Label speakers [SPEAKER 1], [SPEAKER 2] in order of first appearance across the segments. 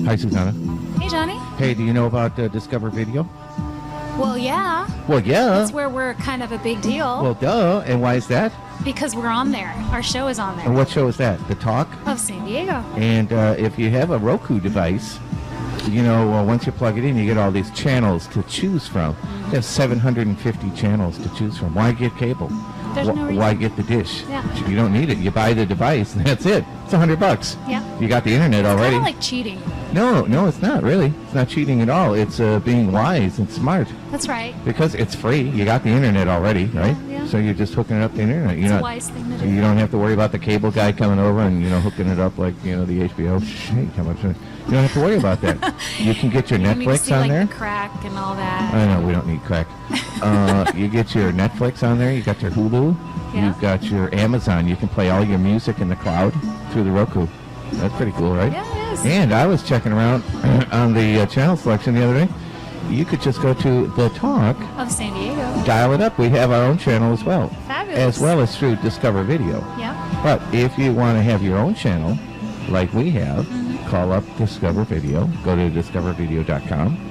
[SPEAKER 1] Hi, Susanna.
[SPEAKER 2] Hey, Johnny.
[SPEAKER 1] Hey, do you know about Discover Video?
[SPEAKER 2] Well, yeah.
[SPEAKER 1] Well, yeah.
[SPEAKER 2] That's where we're kind of a big deal.
[SPEAKER 1] Well, duh. And why is that?
[SPEAKER 2] Because we're on there. Our show is on there.
[SPEAKER 1] And what show is that? The Talk?
[SPEAKER 2] Of San Diego.
[SPEAKER 1] And if you have a Roku device, you know, once you plug it in, you get all these channels to choose from. You have 750 channels to choose from. Why get cable?
[SPEAKER 2] There's no reason.
[SPEAKER 1] Why get the dish?
[SPEAKER 2] Yeah.
[SPEAKER 1] You don't need it. You buy the device, and that's it. It's $100.
[SPEAKER 2] Yeah.
[SPEAKER 1] You got the internet already.
[SPEAKER 2] Kind of like cheating.
[SPEAKER 1] No, it's not really. It's not cheating at all. It's being wise and smart.
[SPEAKER 2] That's right.
[SPEAKER 1] Because it's free. You got the internet already, right?
[SPEAKER 2] Yeah.
[SPEAKER 1] So you're just hooking it up to the internet.
[SPEAKER 2] It's a wise thing to do.
[SPEAKER 1] You don't have to worry about the cable guy coming over and, hooking it up like, the HBO. Hey, how much? You don't have to worry about that. You can get your
[SPEAKER 2] You need to
[SPEAKER 1] Netflix
[SPEAKER 2] see,
[SPEAKER 1] on
[SPEAKER 2] like,
[SPEAKER 1] there.
[SPEAKER 2] the crack and all that.
[SPEAKER 1] I know, we don't need crack. You get your Netflix on there. You got your Hulu.
[SPEAKER 2] Yeah.
[SPEAKER 1] You've got your Amazon. You can play all your music in the cloud through the Roku. That's pretty cool, right?
[SPEAKER 2] Yeah, it is.
[SPEAKER 1] And I was checking around on the channel selection the other day. You could just go to The Talk.
[SPEAKER 2] Of San Diego.
[SPEAKER 1] Dial it up. We have our own channel as well.
[SPEAKER 2] Fabulous.
[SPEAKER 1] As well as through Discover Video.
[SPEAKER 2] Yeah.
[SPEAKER 1] But if you want to have your own channel, like we have, call up Discover Video. Go to discovervideo.com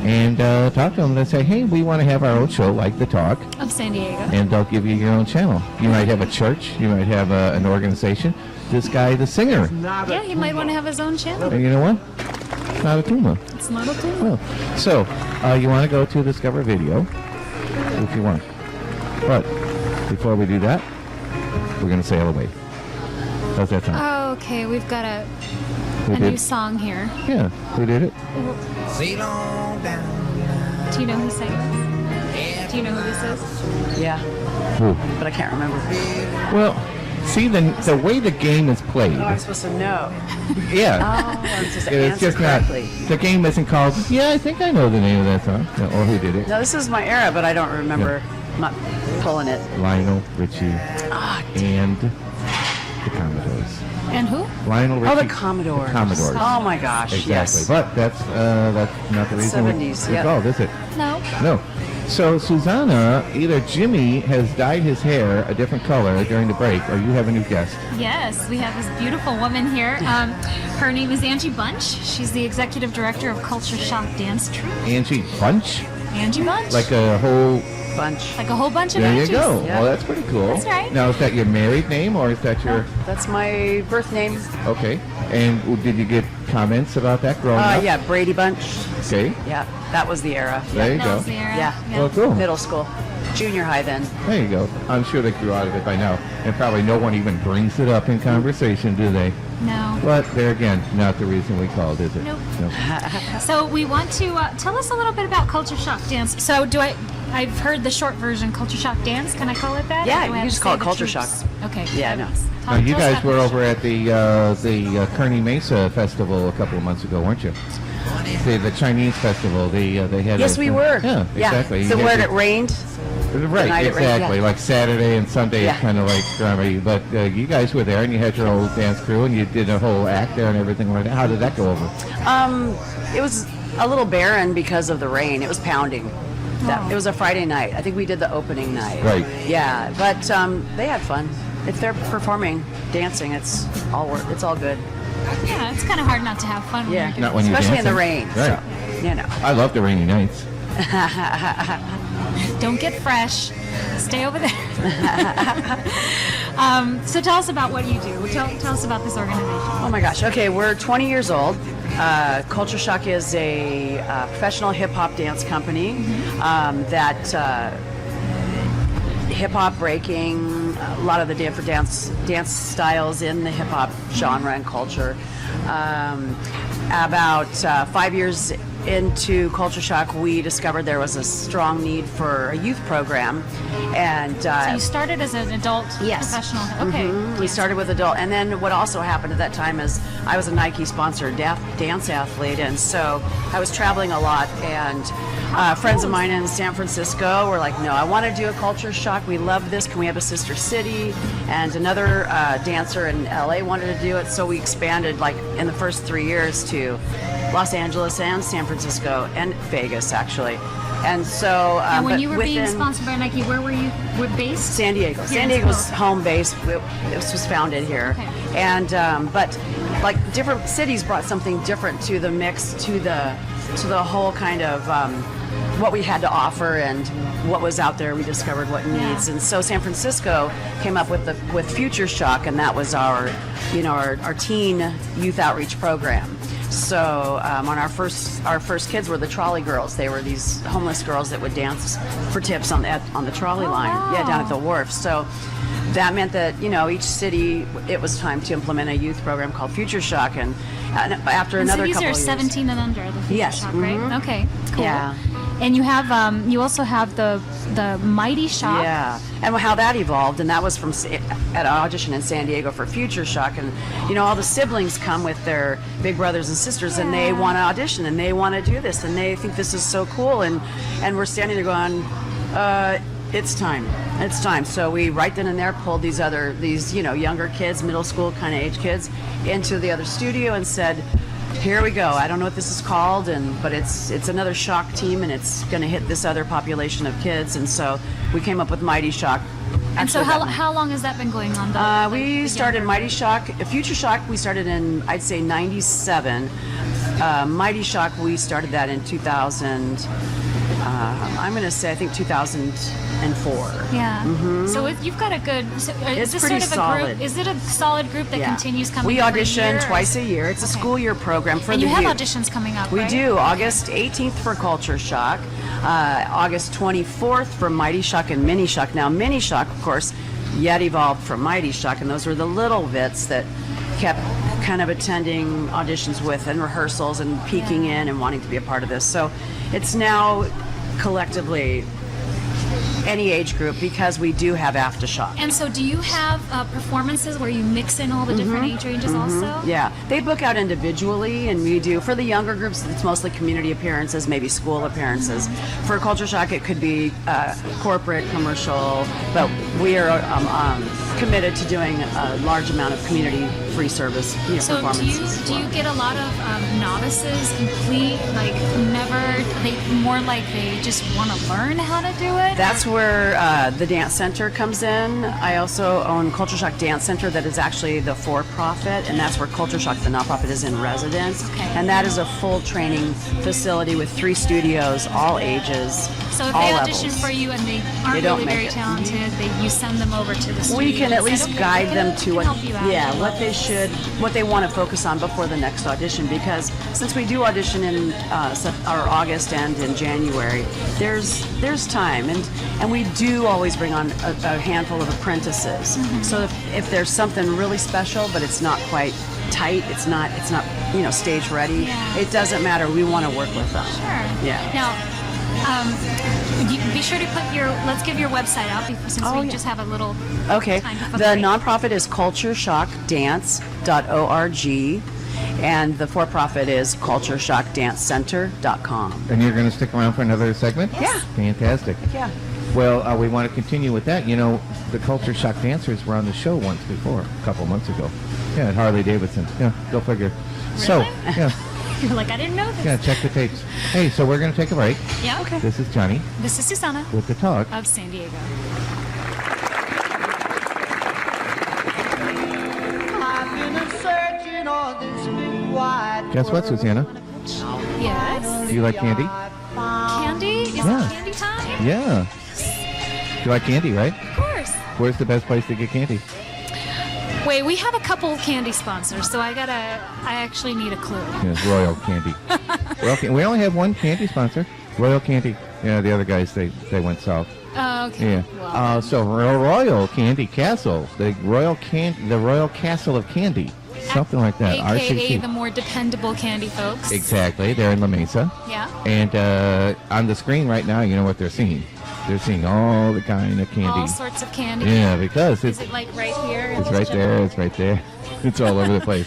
[SPEAKER 1] and talk to them and say, hey, we want to have our own show like The Talk.
[SPEAKER 2] Of San Diego.
[SPEAKER 1] And they'll give you your own channel. You might have a church. You might have an organization. This guy, the singer.
[SPEAKER 2] Yeah, he might want to have his own channel.
[SPEAKER 1] And you know what? It's not a tumor.
[SPEAKER 2] It's not a tumor.
[SPEAKER 1] Oh. So, you want to go to Discover Video if you want. But before we do that, we're going to sail away. How's that sound?
[SPEAKER 2] Okay, we've got a
[SPEAKER 1] did?
[SPEAKER 2] new song here.
[SPEAKER 1] Yeah, who did it?
[SPEAKER 3] Sail on down.
[SPEAKER 2] Do you know who sang this? Do you know who this is?
[SPEAKER 4] Yeah,
[SPEAKER 1] Who?
[SPEAKER 4] but I can't remember.
[SPEAKER 1] Well, see, the way the game is played.
[SPEAKER 4] Oh, I'm supposed to know.
[SPEAKER 1] Yeah.
[SPEAKER 4] Oh, I'm supposed to
[SPEAKER 1] It's
[SPEAKER 4] answer
[SPEAKER 1] just not.
[SPEAKER 4] correctly.
[SPEAKER 1] The game isn't called, yeah, I think I know the name of that song. No, or who did it.
[SPEAKER 4] No, this is my era, but I don't remember. I'm not pulling it.
[SPEAKER 1] Lionel Richie
[SPEAKER 4] Ah,
[SPEAKER 1] and the Commodores.
[SPEAKER 2] And who?
[SPEAKER 1] Lionel Richie.
[SPEAKER 4] oh, the Commodores.
[SPEAKER 1] The Commodores.
[SPEAKER 4] Oh my gosh,
[SPEAKER 1] Exactly.
[SPEAKER 4] yes.
[SPEAKER 1] But that's not the reason
[SPEAKER 4] 70s,
[SPEAKER 1] we
[SPEAKER 4] yep.
[SPEAKER 1] called, is it?
[SPEAKER 2] No.
[SPEAKER 1] No. So, Susanna, either Jimmy has dyed his hair a different color during the break, or you have a new guest.
[SPEAKER 2] Yes, we have this beautiful woman here. Her name is Angie Bunch. She's the executive director of Culture Shock Dance Troupe.
[SPEAKER 1] Angie Bunch?
[SPEAKER 2] Angie Bunch.
[SPEAKER 1] Like a whole...
[SPEAKER 4] Bunch.
[SPEAKER 2] Like a whole bunch of
[SPEAKER 1] There you
[SPEAKER 2] Angies.
[SPEAKER 1] go.
[SPEAKER 4] Yeah.
[SPEAKER 1] Well, that's pretty cool.
[SPEAKER 2] That's right.
[SPEAKER 1] Now, is that your married name, or is that your...
[SPEAKER 4] That's my birth name.
[SPEAKER 1] Okay. And did you get comments about that growing up?
[SPEAKER 4] Yeah, Brady Bunch.
[SPEAKER 1] Okay.
[SPEAKER 4] Yeah, that was the era.
[SPEAKER 1] There you
[SPEAKER 2] That
[SPEAKER 1] go.
[SPEAKER 2] was the era.
[SPEAKER 4] Yeah.
[SPEAKER 1] Well, cool.
[SPEAKER 4] Middle school. Junior high then.
[SPEAKER 1] There you go. I'm sure they grew out of it by now. And probably no one even brings it up in conversation, do they?
[SPEAKER 2] No.
[SPEAKER 1] But there again, not the reason we called, is it?
[SPEAKER 2] Nope.
[SPEAKER 1] No.
[SPEAKER 2] So we want to tell us a little bit about Culture Shock Dance. So I've heard the short version, Culture Shock Dance. Can I call it that?
[SPEAKER 4] Yeah,
[SPEAKER 2] Or do I
[SPEAKER 4] you
[SPEAKER 2] have
[SPEAKER 4] just
[SPEAKER 2] to
[SPEAKER 4] call
[SPEAKER 2] say
[SPEAKER 4] it
[SPEAKER 2] the
[SPEAKER 4] Culture
[SPEAKER 2] troops?
[SPEAKER 4] Shock.
[SPEAKER 2] Okay.
[SPEAKER 4] Yeah, I know.
[SPEAKER 2] fabulous.
[SPEAKER 1] Now, you
[SPEAKER 2] Tell us
[SPEAKER 1] guys
[SPEAKER 2] about
[SPEAKER 1] were
[SPEAKER 2] the
[SPEAKER 1] over at the Kearney Mesa Festival a couple of months ago, weren't you? The Chinese festival. They had.
[SPEAKER 4] Yes, we were.
[SPEAKER 1] Yeah, exactly.
[SPEAKER 4] So
[SPEAKER 1] You
[SPEAKER 4] where
[SPEAKER 1] had
[SPEAKER 4] it rained.
[SPEAKER 1] Right,
[SPEAKER 4] night it rained,
[SPEAKER 1] exactly.
[SPEAKER 4] yeah.
[SPEAKER 1] Like Saturday and Sunday,
[SPEAKER 4] Yeah.
[SPEAKER 1] kind of like drama. But you guys were there, and you had your old dance crew, and you did a whole act there and everything like that. How did that go over?
[SPEAKER 4] It was a little barren because of the rain. It was pounding. It was a Friday night. I think we did the opening night.
[SPEAKER 1] Right.
[SPEAKER 4] Yeah, but they had fun. If they're performing, dancing, it's all good.
[SPEAKER 2] Yeah, it's kind of hard not to have fun.
[SPEAKER 4] Yeah,
[SPEAKER 1] Not when you're
[SPEAKER 4] especially in the
[SPEAKER 1] dancing.
[SPEAKER 4] rain.
[SPEAKER 1] Right.
[SPEAKER 4] So, you know.
[SPEAKER 1] I love the rainy nights.
[SPEAKER 2] Don't get fresh. Stay over there. So tell us about what you do. Tell us about this organization.
[SPEAKER 4] Oh my gosh. Okay, we're 20 years old. Culture Shock is a professional hip hop dance company that hip hop, breaking, a lot of the different dance styles in the hip hop genre and culture. About 5 years into Culture Shock, we discovered there was a strong need for a youth program, and
[SPEAKER 2] So you started as an adult
[SPEAKER 4] Yes.
[SPEAKER 2] professional. Okay.
[SPEAKER 4] we started with adult, and then what also happened at that time is I was a Nike sponsored dance athlete, and so I was traveling a lot, and friends of mine in San Francisco were like, no, I want to do a Culture Shock, we love this, can we have a sister city? And another dancer in LA wanted to do it, so we expanded like in the first 3 years to Los Angeles and San Francisco and Vegas, actually. And so,
[SPEAKER 2] And when
[SPEAKER 4] but
[SPEAKER 2] you were being
[SPEAKER 4] within
[SPEAKER 2] sponsored by Nike, where were you based?
[SPEAKER 4] San Diego.
[SPEAKER 2] Here
[SPEAKER 4] San
[SPEAKER 2] in
[SPEAKER 4] Diego's
[SPEAKER 2] San-
[SPEAKER 4] home base. This was founded here,
[SPEAKER 2] Okay.
[SPEAKER 4] and but like different cities brought something different to the mix, to the whole kind of what we had to offer and what was out there. We discovered what needs, and so San Francisco came up with Future Shock, and that was our teen youth outreach program. So on our first kids were the trolley girls. They were these homeless girls that would dance for tips on the trolley line,
[SPEAKER 2] wow.
[SPEAKER 4] down at the wharf. So that meant that each city, it was time to implement a youth program called Future Shock, and after
[SPEAKER 2] And so
[SPEAKER 4] another
[SPEAKER 2] these
[SPEAKER 4] couple
[SPEAKER 2] are
[SPEAKER 4] of years,
[SPEAKER 2] 17 and under, the Future
[SPEAKER 4] Yes,
[SPEAKER 2] Shock, right?
[SPEAKER 4] mhm.
[SPEAKER 2] Okay, cool.
[SPEAKER 4] Yeah.
[SPEAKER 2] And you have, you also have the Mighty Shock.
[SPEAKER 4] Yeah, and how that evolved, and that was at an audition in San Diego for Future Shock, and all the siblings come with their big brothers and sisters, and they want to audition, and they want to do this, and they think this is so cool, and we're standing there going, it's time. So we right then and there pulled these younger kids, middle school kind of age kids, into the other studio and said, here we go. I don't know what this is called, but it's another Shock team, and it's going to hit this other population of kids. And so we came up with Mighty Shock.
[SPEAKER 2] And so how long has that been going on?
[SPEAKER 4] We started Mighty Shock, Future Shock. We started in, I'd say, '97. Mighty Shock, we started that in 2000. I'm going to say, I think 2004.
[SPEAKER 2] Yeah. So you've got a good. So, is
[SPEAKER 4] It's
[SPEAKER 2] this
[SPEAKER 4] pretty
[SPEAKER 2] sort of a
[SPEAKER 4] solid.
[SPEAKER 2] group? Is it a solid group that continues coming?
[SPEAKER 4] We
[SPEAKER 2] every
[SPEAKER 4] audition
[SPEAKER 2] year,
[SPEAKER 4] twice a year. It's a
[SPEAKER 2] Okay.
[SPEAKER 4] school year program for
[SPEAKER 2] And
[SPEAKER 4] the
[SPEAKER 2] you have
[SPEAKER 4] youth.
[SPEAKER 2] auditions coming up.
[SPEAKER 4] We
[SPEAKER 2] right?
[SPEAKER 4] do. August 18th for Culture Shock, August 24th for Mighty Shock and Mini Shock. Now, Mini Shock, of course, yet evolved from Mighty Shock, and those were the little bits that kept kind of attending auditions with and rehearsals and peeking in and wanting to be a part of this. So it's now collectively any age group, because we do have Aftershock.
[SPEAKER 2] And so, do you have performances where you mix in all the different age ranges also?
[SPEAKER 4] Yeah, they book out individually, and we do. For the younger groups, it's mostly community appearances, maybe school appearances. For Culture Shock, it could be corporate, commercial, but we are committed to doing a large amount of community-free service
[SPEAKER 2] So
[SPEAKER 4] performances.
[SPEAKER 2] do you get a lot of novices, complete, like more like they just want to learn how to do it?
[SPEAKER 4] That's where the Dance Center comes in. I also own Culture Shock Dance Center, that is actually the for-profit, and that's where Culture Shock, the not-profit, is in residence.
[SPEAKER 2] Okay.
[SPEAKER 4] And that is a full training facility with 3 studios, all ages,
[SPEAKER 2] So if
[SPEAKER 4] all
[SPEAKER 2] they
[SPEAKER 4] levels.
[SPEAKER 2] audition for you and they aren't
[SPEAKER 4] They don't
[SPEAKER 2] really
[SPEAKER 4] make
[SPEAKER 2] very
[SPEAKER 4] it.
[SPEAKER 2] talented, you send them over to the studio.
[SPEAKER 4] We can at
[SPEAKER 2] and say,
[SPEAKER 4] least
[SPEAKER 2] "Okay,
[SPEAKER 4] guide
[SPEAKER 2] we
[SPEAKER 4] them
[SPEAKER 2] can
[SPEAKER 4] to what,
[SPEAKER 2] help you out."
[SPEAKER 4] what they want to focus on before the next audition. Because since we do audition in our August and in January, there's time, and we do always bring on a handful of apprentices.
[SPEAKER 2] Mm-hmm.
[SPEAKER 4] So if there's something really special, but it's not quite tight, it's not stage ready,
[SPEAKER 2] Yeah.
[SPEAKER 4] it doesn't matter. We want to work with them.
[SPEAKER 2] Sure.
[SPEAKER 4] Yeah.
[SPEAKER 2] Now, be sure to put let's give your website out, since we just have a little
[SPEAKER 4] Okay.
[SPEAKER 2] time to
[SPEAKER 4] The nonprofit is cultureshockdance.org, and the for-profit is cultureshockdancecenter.com.
[SPEAKER 1] And you're going to stick around for another segment?
[SPEAKER 4] Yeah.
[SPEAKER 1] Fantastic.
[SPEAKER 4] Yeah.
[SPEAKER 1] Well, we want to continue with that. The Culture Shock dancers were on the show once before, a couple months ago. Yeah, at Harley Davidson. Yeah, go figure. So, yeah,
[SPEAKER 2] You're like, I didn't know this.
[SPEAKER 1] yeah, check the tapes. Hey, so we're going to take a break.
[SPEAKER 2] Yeah. Okay.
[SPEAKER 1] This is Johnny
[SPEAKER 2] This is Susanna
[SPEAKER 1] with the talk.
[SPEAKER 2] of San Diego.
[SPEAKER 1] Guess what, Susanna?
[SPEAKER 2] Yes.
[SPEAKER 1] Do you like candy?
[SPEAKER 2] Candy? Is
[SPEAKER 1] Yeah.
[SPEAKER 2] it candy time?
[SPEAKER 1] Yeah. You like candy, right?
[SPEAKER 2] Of course.
[SPEAKER 1] Where's the best place to get candy?
[SPEAKER 2] Wait, we have a couple candy sponsors, so I actually need a clue.
[SPEAKER 1] Yes, Royal Candy. We only have one candy sponsor, Royal Candy. Yeah, the other guys, they went south.
[SPEAKER 2] Oh, okay.
[SPEAKER 1] Yeah.
[SPEAKER 2] Well,
[SPEAKER 1] So Royal Candy Castle, the Royal Castle of Candy, something like that.
[SPEAKER 2] AKA
[SPEAKER 1] RCC.
[SPEAKER 2] the more dependable candy folks.
[SPEAKER 1] Exactly. They're in La Mesa.
[SPEAKER 2] Yeah.
[SPEAKER 1] And on the screen right now, you know what they're seeing? They're seeing all the kind of candy.
[SPEAKER 2] All sorts of candy.
[SPEAKER 1] Yeah, because
[SPEAKER 2] Is it like right here? in
[SPEAKER 1] it's
[SPEAKER 2] this
[SPEAKER 1] right
[SPEAKER 2] general-
[SPEAKER 1] there. It's right there. It's all over the place.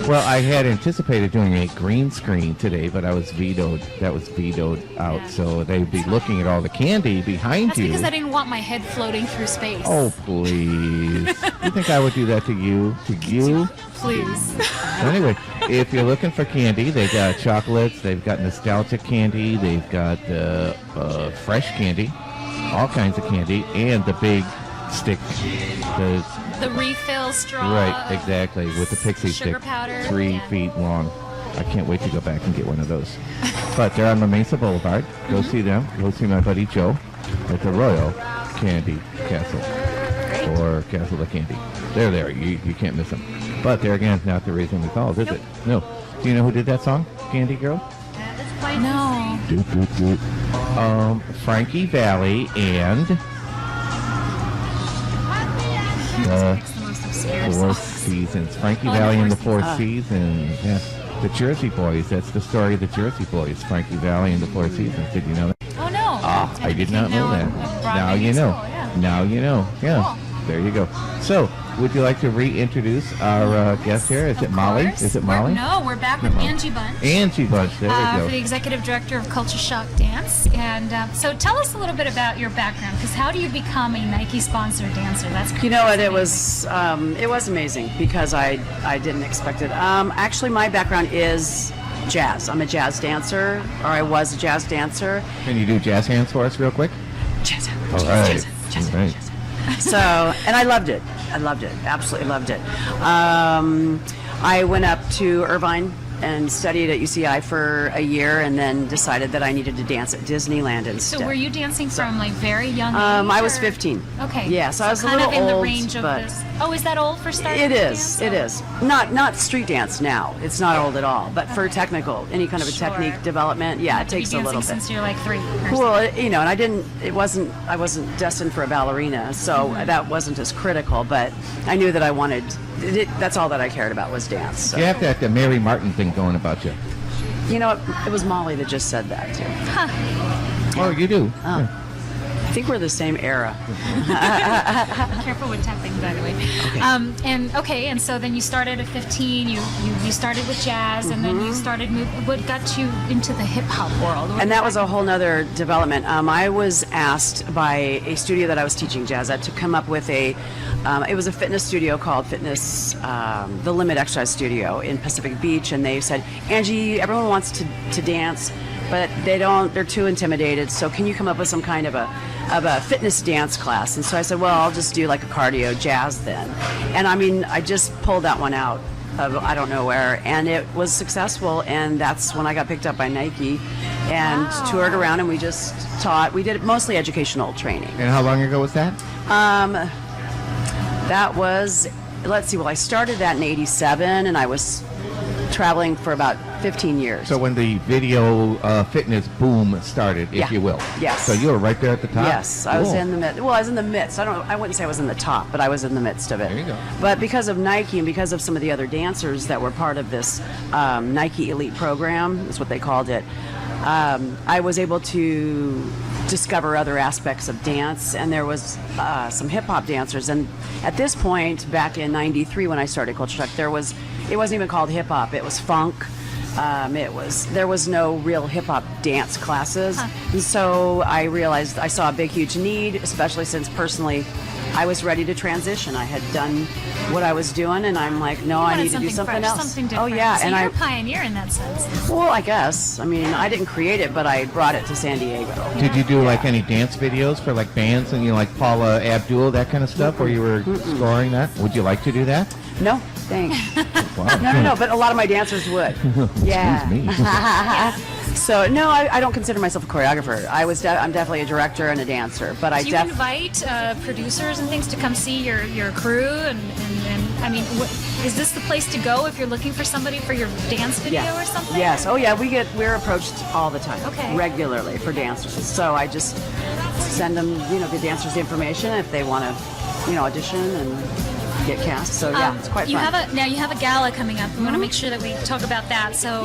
[SPEAKER 1] Well, I had anticipated doing a green screen today, but I was vetoed. That was vetoed out.
[SPEAKER 2] Yeah.
[SPEAKER 1] So they'd be looking at all the candy behind
[SPEAKER 2] That's
[SPEAKER 1] you.
[SPEAKER 2] because I didn't want my head floating through space.
[SPEAKER 1] Oh, please. You think I would do that to you? To you?
[SPEAKER 2] Please.
[SPEAKER 1] Anyway, if you're looking for candy, they've got chocolates, they've got nostalgic candy, they've got fresh candy, all kinds of candy, and the big stick,
[SPEAKER 2] The refill straw.
[SPEAKER 1] right, exactly, with the pixie
[SPEAKER 2] Sugar
[SPEAKER 1] stick,
[SPEAKER 2] powder.
[SPEAKER 1] 3
[SPEAKER 2] Yeah.
[SPEAKER 1] feet long. I can't wait to go back and get one of those. But they're on La Mesa Boulevard. Go see them. Go see my buddy Joe at the Royal Candy Castle, or Castle of Candy. They're there. You can't miss them. But there again, not the reason we called, is
[SPEAKER 2] Nope.
[SPEAKER 1] it? No. Do you know who did that song, Candy Girl?
[SPEAKER 2] No.
[SPEAKER 1] Frankie Valli and
[SPEAKER 2] It's the most obscure
[SPEAKER 1] Four
[SPEAKER 2] song.
[SPEAKER 1] Seasons. Frankie
[SPEAKER 2] Oh,
[SPEAKER 1] Valli
[SPEAKER 2] the
[SPEAKER 1] and the
[SPEAKER 2] Four
[SPEAKER 1] Four Seasons. Yes. The Jersey Boys. That's the story of the Jersey Boys. Frankie Valli and the Four Seasons. Did you know that?
[SPEAKER 2] Oh, no.
[SPEAKER 1] Ah, I did not know that.
[SPEAKER 2] Broadway
[SPEAKER 1] Now you know.
[SPEAKER 2] musical, yeah.
[SPEAKER 1] Now you know. Yeah.
[SPEAKER 2] Cool.
[SPEAKER 1] There you go. So, would you like to reintroduce our guest here? Is it
[SPEAKER 2] Of
[SPEAKER 1] Molly?
[SPEAKER 2] course.
[SPEAKER 1] Is it Molly?
[SPEAKER 2] No, we're back with Angie Bunch.
[SPEAKER 1] Angie Bunch. There we
[SPEAKER 2] For
[SPEAKER 1] go.
[SPEAKER 2] the executive director of Culture Shock Dance. And so tell us a little bit about your background, because how do you become a Nike sponsored dancer? That's
[SPEAKER 4] You know what? It was amazing because I didn't expect it. Actually, my background is jazz. I'm a jazz dancer, or I was a jazz dancer.
[SPEAKER 1] Can you do jazz hands for us real quick?
[SPEAKER 4] Jazz.
[SPEAKER 1] All right. All right.
[SPEAKER 4] So, and I loved it. Absolutely loved it. I went up to Irvine and studied at UCI for a year, and then decided that I needed to dance at Disneyland instead.
[SPEAKER 2] So were you dancing from like very young age?
[SPEAKER 4] I was
[SPEAKER 2] or-
[SPEAKER 4] 15.
[SPEAKER 2] Okay.
[SPEAKER 4] Yeah, so I was a
[SPEAKER 2] kind
[SPEAKER 4] little
[SPEAKER 2] of in
[SPEAKER 4] old,
[SPEAKER 2] the range of
[SPEAKER 4] but
[SPEAKER 2] this. Oh, is that old for starting?
[SPEAKER 4] it
[SPEAKER 2] to
[SPEAKER 4] is.
[SPEAKER 2] dance?
[SPEAKER 4] It is not street dance now. It's not old at all. But for technical, any kind of a
[SPEAKER 2] Sure.
[SPEAKER 4] technique development, yeah, it takes a little bit.
[SPEAKER 2] Since you're like 3.
[SPEAKER 4] Well, you know, and I wasn't destined for a ballerina, so that wasn't as critical, but I knew that I wanted, that's all that I cared about was dance. So.
[SPEAKER 1] You have that Mary Martin thing going about you.
[SPEAKER 4] You know, it was Molly that just said that, too.
[SPEAKER 1] Oh, you do.
[SPEAKER 4] Oh. I think we're the same era.
[SPEAKER 2] Careful with tapping, by the way. And so then you started at 15. You started with jazz, and then you started. What got you into the hip hop world?
[SPEAKER 4] And that was a whole nother development. I was asked by a studio that I was teaching jazz at to come up with it was a fitness studio called The Limit Exercise Studio in Pacific Beach, and they said, Angie, everyone wants to dance, but they're too intimidated, so can you come up with some kind of a fitness dance class? And so I said, well, I'll just do like a cardio jazz then. And I mean, I just pulled that one out of I don't know where, and it was successful, and that's when I got picked up by Nike and toured around, and we just taught. We did mostly educational training.
[SPEAKER 1] And how long ago was that?
[SPEAKER 4] That was, let's see, well, I started that in '87, and I was traveling for about 15 years.
[SPEAKER 1] So when the video fitness boom started, if
[SPEAKER 4] Yeah.
[SPEAKER 1] you will.
[SPEAKER 4] Yes.
[SPEAKER 1] So you were right there at the top?
[SPEAKER 4] Yes, I was
[SPEAKER 1] Cool.
[SPEAKER 4] in the midst. Well, I was in the midst. I wouldn't say I was in the top, but I was in the midst of it.
[SPEAKER 1] There you go.
[SPEAKER 4] But because of Nike and because of some of the other dancers that were part of this Nike Elite program, is what they called it, I was able to discover other aspects of dance, and there was some hip hop dancers. And at this point, back in '93 when I started Culture Shock, it wasn't even called hip hop; it was funk. There was no real hip hop dance classes, and so I realized I saw a big, huge need, especially since personally I was ready to transition. I had done what I was doing, and I'm like, no, I need to do something
[SPEAKER 2] fresh,
[SPEAKER 4] else.
[SPEAKER 2] something different.
[SPEAKER 4] Oh yeah,
[SPEAKER 2] so
[SPEAKER 4] and
[SPEAKER 2] you're a pioneer in that sense.
[SPEAKER 4] well, I guess. I mean, I didn't create it, but I brought it to San Diego.
[SPEAKER 1] Did you do like any dance videos for like bands and like Paula Abdul, that kind of stuff, where you were scoring that? Would you like to do that?
[SPEAKER 4] No, thanks.
[SPEAKER 1] Wow.
[SPEAKER 4] No, but a lot of my dancers would. Yeah.
[SPEAKER 1] Excuse me.
[SPEAKER 4] So no, I don't consider myself a choreographer. I'm definitely a director and a dancer, but
[SPEAKER 2] Do you invite producers and things to come see your crew? And I mean, is this the place to go if you're looking for somebody for your dance video or something?
[SPEAKER 4] Yes. Oh yeah, we're approached all the time,
[SPEAKER 2] Okay.
[SPEAKER 4] regularly for dancers. So I just send them, the dancers the information if they want to, audition and get cast. So yeah, it's quite fun.
[SPEAKER 2] You have a gala coming up. We want to make sure that we talk about that. So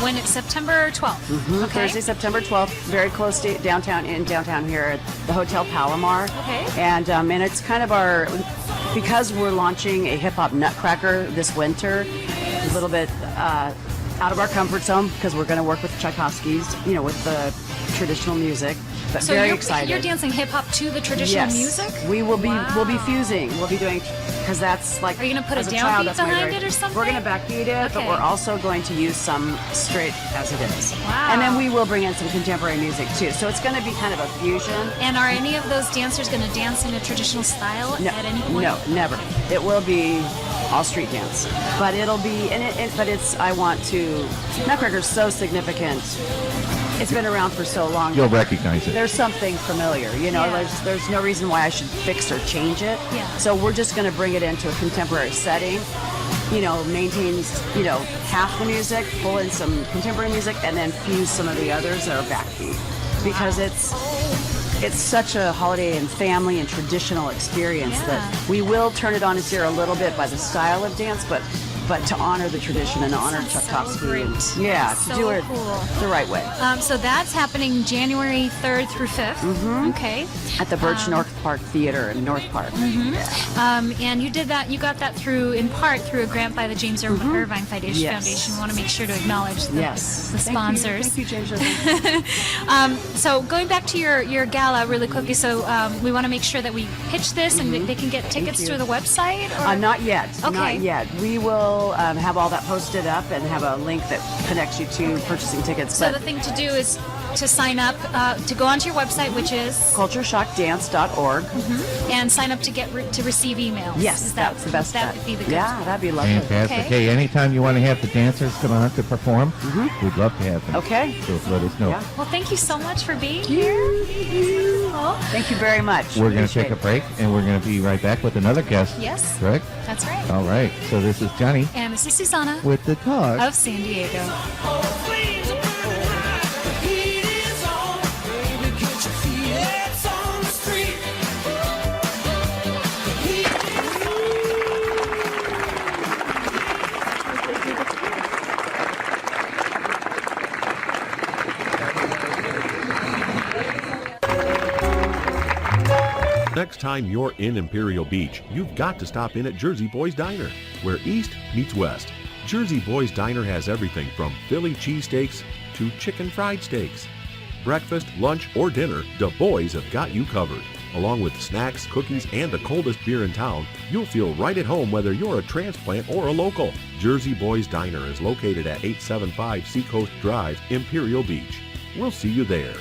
[SPEAKER 2] when it's September 12th. Okay.
[SPEAKER 4] Thursday, September 12th, very close to downtown here at the Hotel Palomar.
[SPEAKER 2] Okay.
[SPEAKER 4] And it's kind of because we're launching a hip hop nutcracker this winter, a little bit out of our comfort zone because we're going to work with Tchaikovsky's, with the traditional music. But
[SPEAKER 2] So
[SPEAKER 4] very
[SPEAKER 2] you're,
[SPEAKER 4] excited.
[SPEAKER 2] you're dancing hip hop to the traditional
[SPEAKER 4] Yes.
[SPEAKER 2] music?
[SPEAKER 4] We will be.
[SPEAKER 2] Wow.
[SPEAKER 4] We'll be fusing. We'll be doing because that's like.
[SPEAKER 2] Are you gonna put a
[SPEAKER 4] as
[SPEAKER 2] downbeat
[SPEAKER 4] child, that's my
[SPEAKER 2] behind
[SPEAKER 4] very-
[SPEAKER 2] it or something?
[SPEAKER 4] We're gonna backbeat it, but
[SPEAKER 2] Okay.
[SPEAKER 4] we're also going to use some straight as it is.
[SPEAKER 2] Wow.
[SPEAKER 4] And then we will bring in some contemporary music too. So it's going to be kind of a fusion.
[SPEAKER 2] And are any of those dancers going to dance in a traditional style at any point?
[SPEAKER 4] No, never. It will be all street dance, but it'll be but it's. I want to. Nutcracker's so significant. It's been around for so long.
[SPEAKER 1] You'll recognize it.
[SPEAKER 4] There's something familiar,
[SPEAKER 2] Yeah.
[SPEAKER 4] There's no reason why I should fix or change it.
[SPEAKER 2] Yeah.
[SPEAKER 4] So we're just going to bring it into a contemporary setting. Maintains half the music, pull in some contemporary music, and then fuse some of the others that are backbeat because it's such a holiday and family and traditional experience
[SPEAKER 2] Yeah.
[SPEAKER 4] that we will turn it on its ear a little bit by the style of dance, but to honor the tradition and honor
[SPEAKER 2] Sounds so
[SPEAKER 4] Tchaikovsky.
[SPEAKER 2] great.
[SPEAKER 4] And,
[SPEAKER 2] So
[SPEAKER 4] to do it
[SPEAKER 2] cool.
[SPEAKER 4] the right way.
[SPEAKER 2] So that's happening January 3rd through 5th.
[SPEAKER 4] Mm-hmm.
[SPEAKER 2] Okay.
[SPEAKER 4] At the Birch North Park Theater in North Park.
[SPEAKER 2] And you did that. You got that in part through a grant by the James Irvine Foundation.
[SPEAKER 4] Yes.
[SPEAKER 2] We want to make sure to acknowledge the
[SPEAKER 4] Thank
[SPEAKER 2] sponsors.
[SPEAKER 4] you, James Irvine.
[SPEAKER 2] So going back to your gala really quickly. So we want to make sure that we pitch this and they can get tickets
[SPEAKER 4] you.
[SPEAKER 2] through the website. Or?
[SPEAKER 4] Not yet.
[SPEAKER 2] Okay.
[SPEAKER 4] Not yet. We will have all that posted up and have a link that connects you to purchasing tickets.
[SPEAKER 2] So
[SPEAKER 4] But
[SPEAKER 2] the thing to do is to sign up, to go onto your website, which is
[SPEAKER 4] cultureshockdance.org.
[SPEAKER 2] and sign up to to receive emails.
[SPEAKER 4] Yes,
[SPEAKER 2] Is that,
[SPEAKER 4] that's the best.
[SPEAKER 2] That would be the good.
[SPEAKER 4] Yeah, that'd be lovely.
[SPEAKER 1] Fantastic.
[SPEAKER 2] Okay.
[SPEAKER 1] Hey, anytime you want to have the dancers come on to perform, we'd love to have them.
[SPEAKER 4] Okay.
[SPEAKER 1] So let us know.
[SPEAKER 4] Yeah.
[SPEAKER 2] Well, thank you so much for being here.
[SPEAKER 4] Thank you very much.
[SPEAKER 1] We're going to
[SPEAKER 4] Appreciate
[SPEAKER 1] take a
[SPEAKER 4] it.
[SPEAKER 1] break, and we're going to be right back with another guest.
[SPEAKER 2] Yes.
[SPEAKER 1] Correct?
[SPEAKER 2] That's right.
[SPEAKER 1] All right. So this is Johnny
[SPEAKER 2] And this is Susanna
[SPEAKER 1] with the talk.
[SPEAKER 2] of San Diego.
[SPEAKER 5] Next time you're in Imperial Beach, you've got to stop in at Jersey Boys Diner, where East meets West. Jersey Boys Diner has everything from Philly cheesesteaks to chicken fried steaks. Breakfast, lunch, or dinner, the boys have got you covered. Along with snacks, cookies, and the coldest beer in town, you'll feel right at home whether you're a transplant or a local. Jersey Boys Diner is located at 875 Seacoast Drive, Imperial Beach. We'll see you there.